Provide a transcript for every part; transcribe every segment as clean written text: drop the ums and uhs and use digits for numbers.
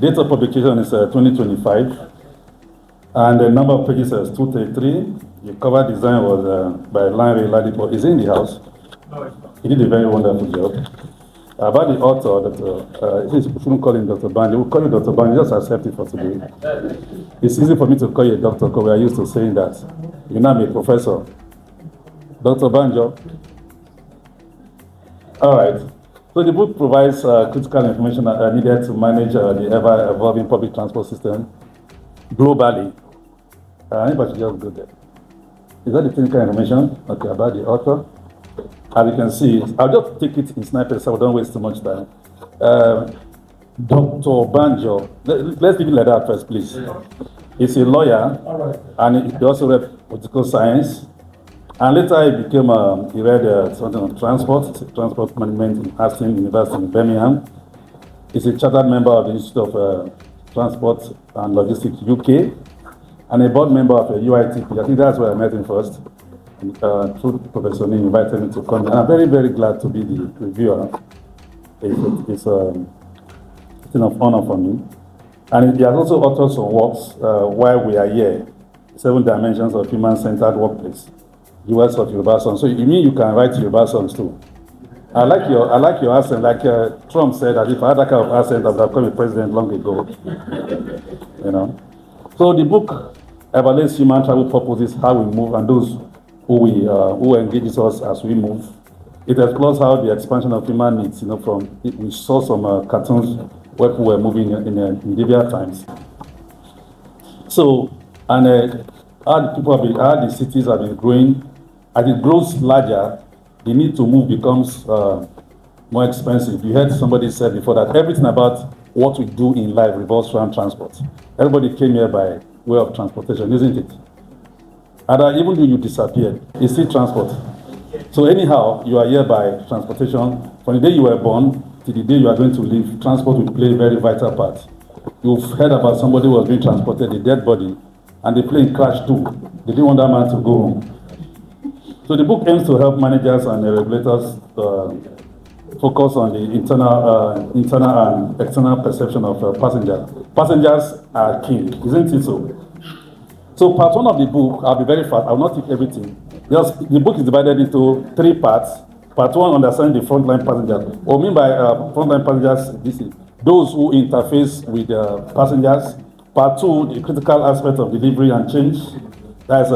date of publication is 2025, and the number of pages is 233. The cover design was by Lanre Ladipo. Is he in the house? No, it's not. He did a very wonderful job. About the author, we shouldn't call him Dr. Banjo. We'll call you Dr. Banjo, just accept it for today. It's easy for me to call you a doctor because we are used to saying that. You're not a professor. Dr. Banjo. All right. So the book provides critical information needed to manage the ever-evolving public transport system globally. Anybody should just go there. Is that the technical information? Okay, about the author. As you can see, I'll just take it in snipers so we don't waste too much time. Dr. Banjo, let's leave it like that first, please. He's a lawyer, and he also read political science. And later he became, he read something on transport management in Aston University in Birmingham. He's a chartered member of the Institute of Transport and Logistics UK, and a board member of UITP. I think that's where I met him first. Through Professor Ning invited me to come. And I'm very, very glad to be the reviewer. It's a thing of honor for me. And he has also authored some works while we are here. 7 Dimensions of Human-Centered Workplace. US of Yoruba songs. So you mean you can write Yoruba songs too? I like your accent. Like Trump said that if I had that kind of accent, I would have become a president long ago. You know. So the book evaluates human travel purposes, how we move, and those who engages us as we move. It explores how the expansion of human needs, we saw some cartoons where people were moving in medieval times. So, and how the cities have been growing. As it grows larger, the need to move becomes more expensive. You heard somebody say before that everything about what we do in life revolves around transport. Everybody came here by way of transportation, isn't it? And even though you disappeared, it's still transport. So anyhow, you are here by transportation. From the day you were born to the day you are going to leave, transport will play a very vital part. You've heard about somebody who was being transported, a dead body, and the plane crashed too. They didn't want that man to go home. So the book aims to help managers and regulators focus on the internal and external perception of passengers. Passengers are king, isn't it so? So part 1 of the book, I'll be very fast, I will not take everything. The book is divided into 3 parts. Part 1, understanding the frontline passengers. What I mean by frontline passengers, this is those who interface with passengers. Part 2, the critical aspect of delivery and change. That's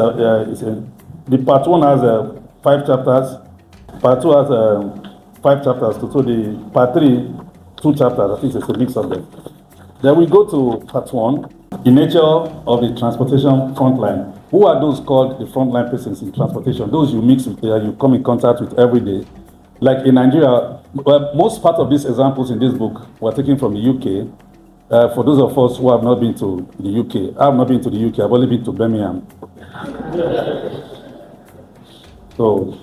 the part 1 has 5 chapters. Part 2 has 5 chapters. So the part 3, 2 chapters. I think it's a mix of them. Then we go to part 1. The nature of the transportation frontline. Who are those called the frontline persons in transportation? Those you mix with, you come in contact with every day. Like in Nigeria, most part of these examples in this book were taken from the UK. For those of us who have not been to the UK, I have not been to the UK, I've only been to Birmingham. So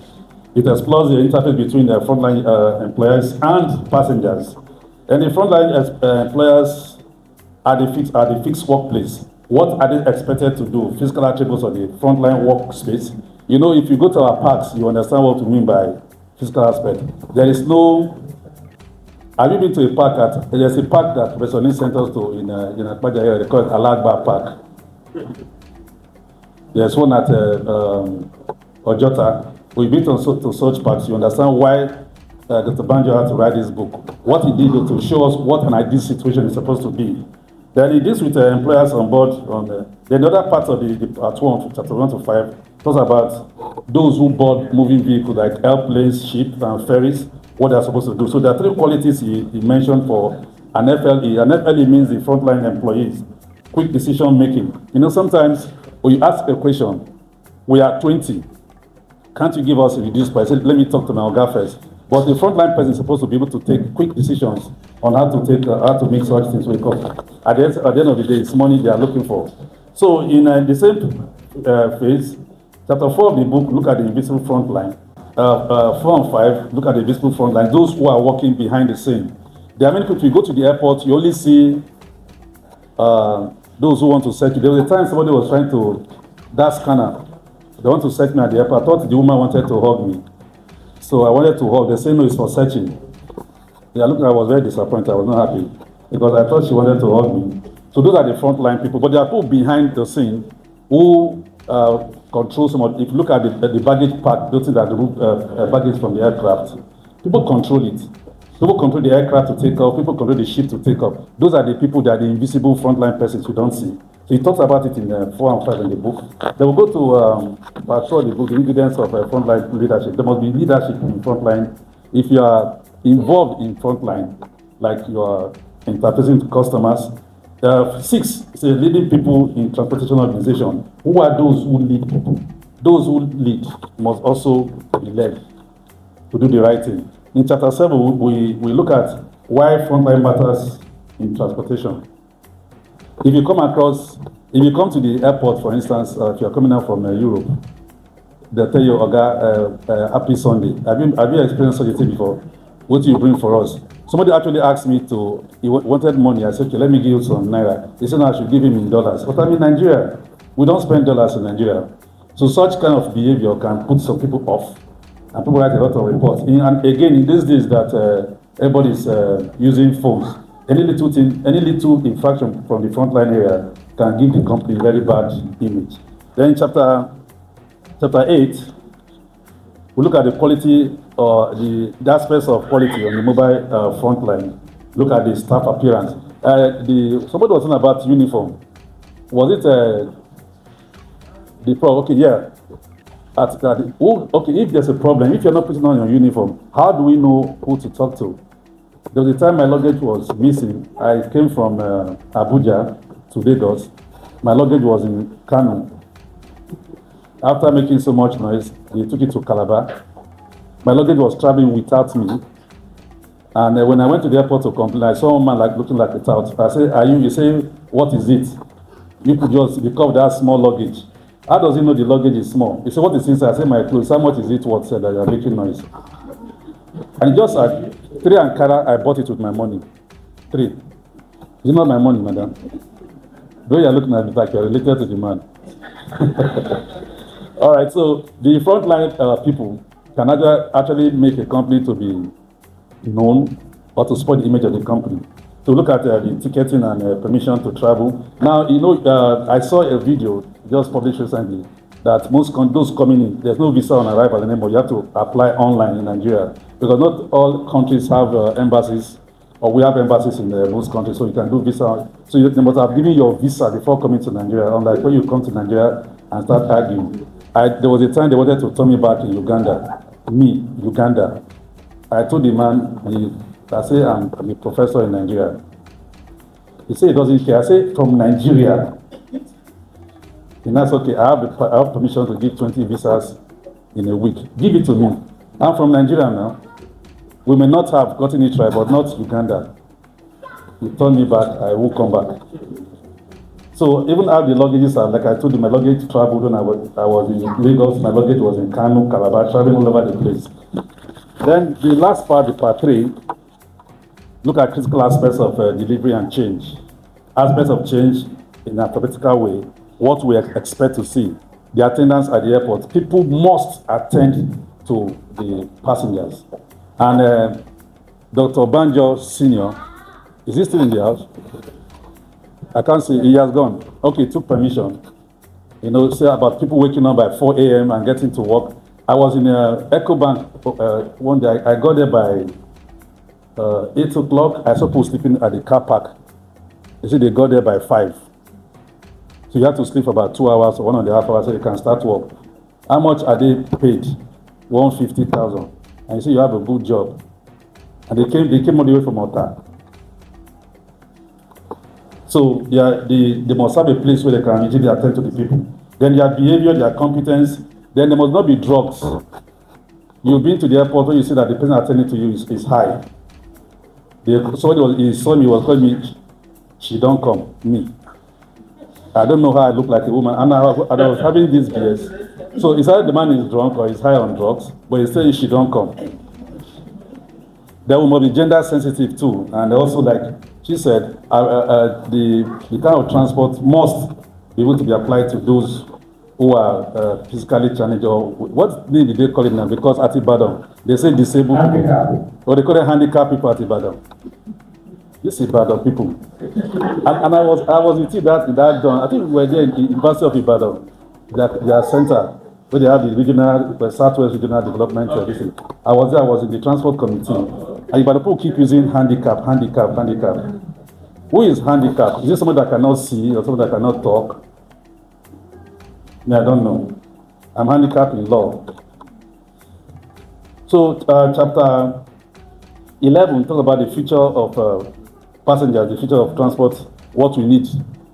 it explores the interface between the frontline employers and passengers. And the frontline employers are the fixed workplace. What are they expected to do? Physical attributes of the frontline workspace. You know, if you go to our parks, you understand what we mean by physical aspect. There is no. Have you been to a park there's a park that Professor Ning sent us to in Akpaja area, they call it Alagba Park. There's one at Ojota. We've been to such parks, you understand why Dr. Banjo had to write this book. What he did to show us what an ideal situation is supposed to be. Then he deals with employers on board. Then the other part of the part 1, chapter 1 to 5, talks about those who board moving vehicles like airplanes, ships, and ferries, what they are supposed to do. So there are 3 qualities he mentioned for an FLE. An FLE means the frontline employees, quick decision making. You know, sometimes when you ask a question, we are 20. Can't you give us a reduced price? Let me talk to my Oga first. But the frontline person is supposed to be able to take quick decisions on how to make such things wake up. At the end of the day, it's money they are looking for. So in the same phase, chapter 4 of the book, look at the invisible front line. 4 and 5, look at the invisible front line, those who are working behind the scene. There are many people, you go to the airport, you only see those who want to search you. There was a time somebody was trying to, that scanner, they want to search me at the airport. I thought the woman wanted to hug me. So I wanted to hug. They say no, it's for searching. Yeah, look, I was very disappointed. I was not happy. because I thought she wanted to hug me. So those are the frontline people, but there are people behind the scene who control some of. If you look at the baggage part, those things that remove baggage from the aircraft, people control it. People control the aircraft to take off. People control the ship to take off. Those are the people that are the invisible frontline persons you don't see. So he talks about it in 4 and 5 in the book. Then we'll go to part 4 of the book, the ingredients of frontline leadership. There must be leadership in frontline. If you are involved in frontline, like you are interfacing with customers. 6 is leading people in transportation organization. Who are those who lead people? Those who lead must also be led to do the right thing. In chapter 7, we look at why frontline matters in transportation. If you come to the airport, for instance, if you're coming out from Europe, they'll tell you, Oga, happy Sunday. Have you experienced such a thing before? What do you bring for us? Somebody actually asked me he wanted money. I said, okay, let me give you some naira. He said, no, I should give him in dollars. But I'm in Nigeria. We don't spend dollars in Nigeria. So such kind of behavior can put some people off. And people write a lot of reports. And again, in these days that everybody's using phones, any little infraction from the frontline area can give the company a very bad image. Then chapter 8, we look at the quality or the aspects of quality on the mobile frontline. Look at the staff appearance. Somebody was talking about uniform. Was it the Prof? Okay, yeah. Okay, if there's a problem, if you're not putting on your uniform, how do we know who to talk to? There was a time my luggage was missing. I came from Abuja to Lagos. My luggage was in Kano. After making so much noise, they took it to Calabar. My luggage was traveling without me. And when I went to the airport to complain, I saw a man looking like a tout. I said, are you? He said, what is it? You could just, because of that small luggage. How does he know the luggage is small? He said, what is inside? I said, my clothes. How much is it worth? Said that you're making noise. And just at 3 Ankara, I bought it with my money. 3. It's not my money, madam. Though you're looking at it like you're related to the man. All right, so the frontline people can actually make a company to be known or to spoil the image of the company. To look at the ticketing and permission to travel. Now, I saw a video just published recently that those coming in, there's no visa on arrival anymore. You have to apply online in Nigeria because not all countries have embassies, or we have embassies in most countries, so you can do visa. So they must have given your visa before coming to Nigeria, unlike when you come to Nigeria and start arguing. There was a time they wanted to turn me back in Uganda. Uganda. I told the man, I say I'm a professor in Nigeria. He said he doesn't care. I say from Nigeria. And that's okay. I have permission to give 20 visas in a week. Give it to me. I'm from Nigeria now. We may not have gotten it right, but not Uganda. He turned me back. I will come back. So even how the luggages are, like I told you, my luggage traveled when I was in Lagos. My luggage was in Kano, Calabar, traveling all over the place. Then the last part, the part 3, look at critical aspects of delivery and change. Aspects of change in a practical way, what we expect to see. The attendance at the airport. People must attend to the passengers. And Dr. Banjo Sr., is he still in the house? I can't see, he has gone. Okay, took permission. Say about people waking up by 4 a.m. and getting to work. I was in EcoBank one day. I got there by 8 o'clock. I saw people sleeping at the car park. They said they got there by 5. So you have to sleep for about 2 hours or 1.5 hours so you can start work. How much are they paid? 150,000. And you say you have a good job. And they came all the way from Ota. So yeah, they must have a place where they can easily attend to the people. Then their behavior, their competence. Then there must not be drugs. You've been to the airport when you see that the person attending to you is high. He saw me, was calling me, she don't come, me. I don't know how I look like a woman, and I was having this BS. So it's either the man is drunk or he's high on drugs, but he says she don't come. They will be gender sensitive too, and also like she said, the kind of transport must be able to be applied to those who are physically challenged, or what name did they call it now? Because at Ibadan, they say disabled people, or they call it handicapped people at Ibadan. This is Ibadan people. And I was with you that done. I think we were there in the University of Ibadan, their center, where they have the Southwest Regional Development Services. I was in the transport committee. And Ibadan people keep using handicap. Who is handicapped? Is it someone that cannot see or someone that cannot talk? No, I don't know. I'm handicapped in law. So chapter 11 talks about the future of passengers, the future of transport, what we need.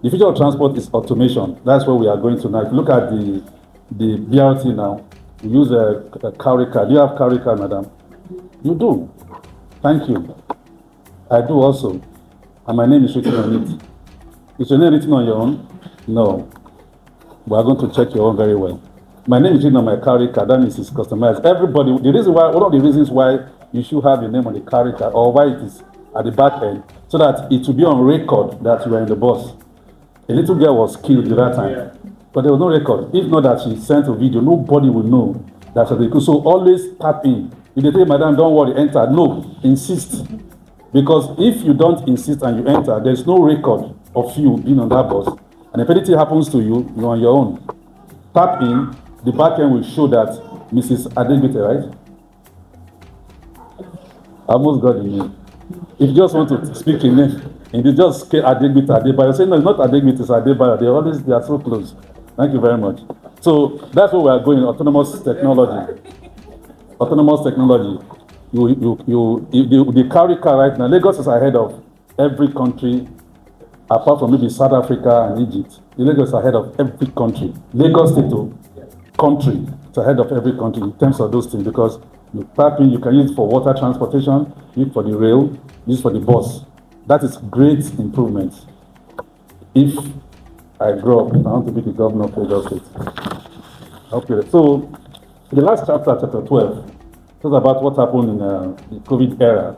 The future of transport is automation. That's where we are going to now. If you look at the BRT now, we use a cowrie car. Do you have cowrie car, madam? You do. Thank you. I do also. And my name is written on it. Is your name written on your own? No. We are going to check your own very well. My name is written on my cowrie card. That means it's customized. Everybody, the reason why, one of the reasons why you should have your name on the cowrie card, or why it is at the back end, so that it will be on record that you were in the bus. A little girl was killed at that time, but there was no record. If not that she sent a video, nobody will know that she was killed. So always tap in. If they say, madam, don't worry, enter. No, insist. Because if you don't insist and you enter, there's no record of you being on that bus. And if anything happens to you, you're on your own. Tap in, the back end will show that Mrs. Adegbite, right? I almost got the name. If you just want to speak in name, and you just say Adebayo, say no, it's not Adegbite, it's Adebayo. They are so close. Thank you very much. So that's where we are going, autonomous technology. Autonomous technology. The carry car right now, Lagos is ahead of every country, apart from maybe South Africa and Egypt. Lagos is ahead of every country. Lagos State country is ahead of every country in terms of those things, because you tap in, you can use it for water transportation, use it for the rail, use it for the bus. That is great improvement. If I grow up, I want to be the governor of Lagos State. Okay, so the last chapter, chapter 12, talks about what happened in the COVID era.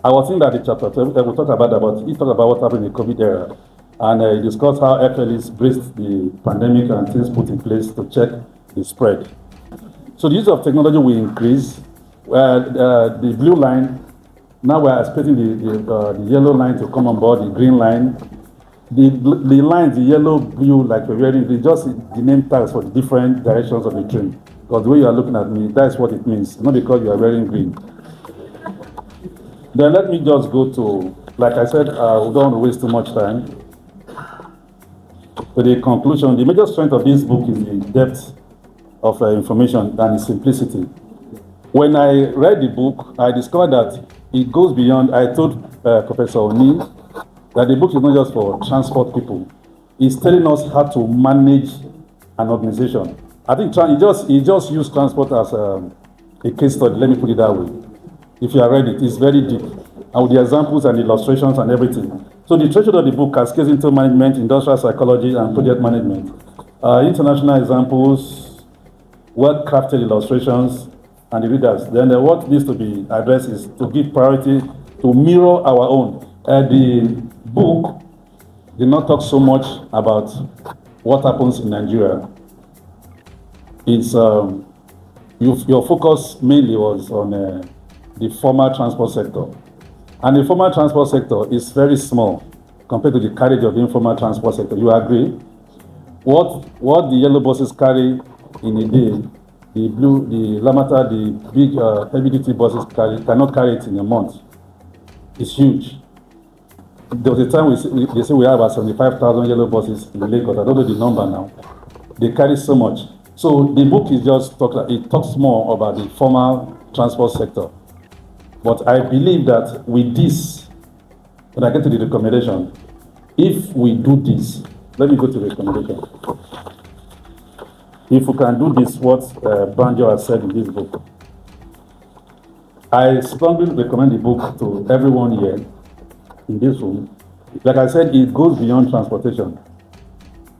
I was thinking that the chapter 12, we talked about what happened in the COVID era, and he discussed how FLEs braced the pandemic and things put in place to check the spread. So the use of technology will increase. The blue line, now we are expecting the yellow line to come on board, the green line. The lines, the yellow, blue, like we're wearing, they just the name tags for the different directions of the train. Because the way you are looking at me, that's what it means, not because you are wearing green. Then let me just go to, like I said, we don't want to waste too much time. To the conclusion, the major strength of this book is the depth of information and its simplicity. When I read the book, I discovered that it goes beyond. I told Professor Oni that the book is not just for transport people. It's telling us how to manage an organization. I think he just used transport as a case study. Let me put it that way. If you are read it's very deep. And with the examples and illustrations and everything. So the treasure of the book cascades into management, industrial psychology, and project management. International examples, well-crafted illustrations, and the readers. Then what needs to be addressed is to give priority to mirror our own. The book did not talk so much about what happens in Nigeria. It's your focus mainly was on the formal transport sector, and the formal transport sector is very small compared to the carriage of the informal transport sector. You agree? What the yellow buses carry in a day, the blue, the Lamata, the big heavy-duty buses cannot carry it in a month. It's huge. There was a time they say we have about 75,000 yellow buses in Lagos. I don't know the number now. They carry so much. So the book is just talks more about the formal transport sector. But I believe that with this, when I get to the recommendation, if we do this, let me go to the recommendation. If we can do this, what Banjo has said in this book, I strongly recommend the book to everyone here in this room. Like I said, it goes beyond transportation.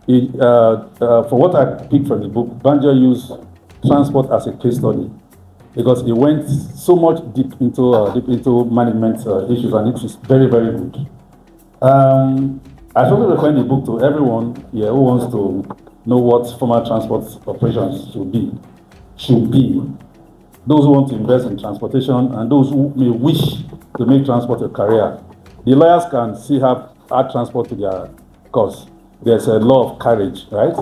For what I picked from the book, Banjo used transport as a case study because it went so much deep into management issues, and it is very, very good. I strongly recommend the book to everyone here who wants to know what formal transport operations should be. Those who want to invest in transportation and those who may wish to make transport a career. The lawyers can still have add transport to their cause. There's a law of carriage, right?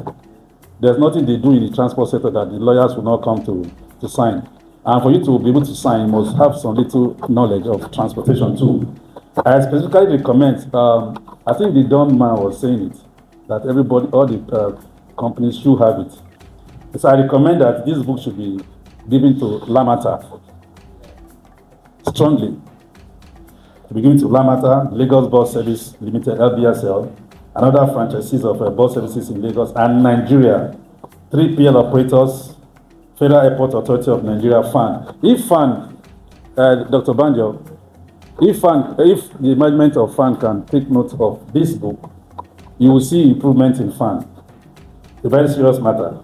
There's nothing they do in the transport sector that the lawyers will not come to sign. And for you to be able to sign, you must have some little knowledge of transportation too. I specifically recommend, I think the Don man was saying it, that everybody, all the companies should have it. So I recommend that this book should be given to Lamata strongly. To be given to Lamata, Lagos Bus Service Limited, LBSL, and other franchisees of bus services in Lagos and Nigeria, 3PL operators, Federal Airport Authority of Nigeria, FAN. If FAN, Dr. Banjo, if the management of FAN can take note of this book, you will see improvement in FAN. A very serious matter.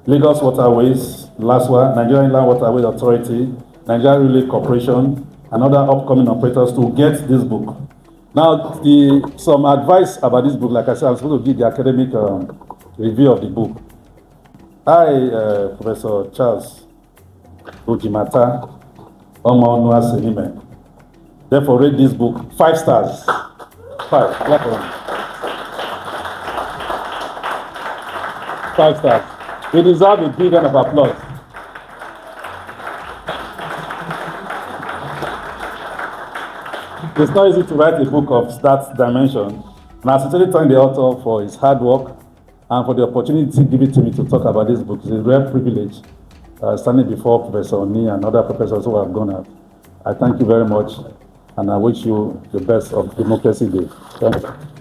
Lagos Waterways, LASWA, Nigerian Inland Waterways Authority, Nigeria Railway Corporation, and other upcoming operators to get this book. Now, some advice about this book, like I said, I'm supposed to give the academic review of the book. I, Professor Charles Ojimata, Noirledge Asenime, therefore rate this book 5 stars. 5. Clap on. 5 stars. We deserve a big round of applause. It's not easy to write a book of that dimension, and I sincerely thank the author for his hard work and for the opportunity given to me to talk about this book. It's a rare privilege standing before Professor Oni and other professors who have gone out. I thank you very much, and I wish you the best of Democracy Day. Thank you.